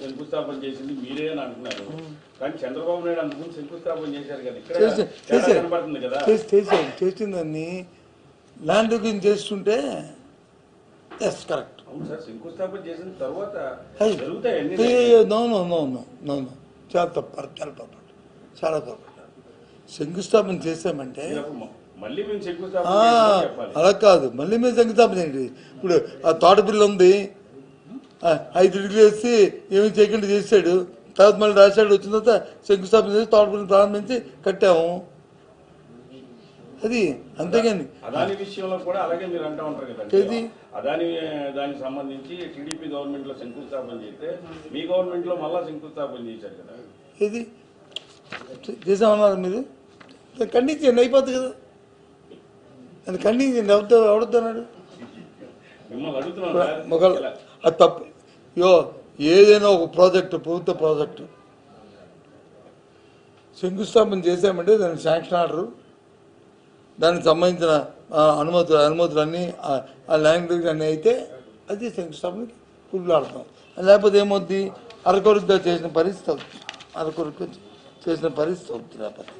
శంకుస్థాపన చేసింది మీరే అని అంటున్నారు. కానీ చంద్రబాబు నాయుడు అందుకు శంకుస్థాపన చేశారు కదా, ఇక్కడ కనబడుతుంది కదా. చేసిందాన్ని ల్యాండ్ గురించి చేస్తుంటే ఎస్ కరెక్ట్. అవును సార్, శంకుస్థాపన చేసిన తర్వాత నో చాలా తప్పు, చాలా తప్పు. శంకుస్థాపన చేసామంటే మళ్ళీ మేము శంకుస్థాపన అలా కాదు, మళ్ళీ మేము శంకుస్థాపన చేయండి. ఇప్పుడు ఆ తోట బిల్లు ఉంది, 5 డిగ్రీలు వేసి ఏమి చేయకుండా చేశాడు, తర్వాత మళ్ళీ రాశాడు, వచ్చిన తర్వాత శంకుస్థాపన చేసి తోట బిల్లు ప్రారంభించి కట్టాము. అది అంతేగాని అదాని విషయంలో కూడా అలాగే మీరు అంటూ ఉంటారు కదా. అదాని దానికి సంబంధించి టీడీపీ గవర్నమెంట్ లో శంకుస్థాపన చేస్తే మీ గవర్నమెంట్ లో మళ్ళా శంకుస్థాపన చేశారు కదా. ఏది చేసామన్నారు మీరు, ఖండించండి, అయిపోతుంది కదా. అది ఖండించండి, ఎవడొద్దన్నాడు మిమ్మల్ని అడుగుతున్నాను. అది తప్పు. ఏదైనా ఒక ప్రాజెక్టు, ప్రభుత్వ ప్రాజెక్టు శంకుస్థాపన చేసామంటే దానికి శాంక్షన్ ఆర్డరు, దానికి సంబంధించిన అనుమతులన్నీ ఆ ల్యాండ్ అన్నీ అయితే అది శంకుస్థాపనకి పుల్లాడతాం. లేకపోతే ఏమవుద్ది, అరకొరగా చేసిన పరిస్థితి అవుతుంది, అరకొరగా చేసిన పరిస్థితి అవుతుంది. లేకపోతే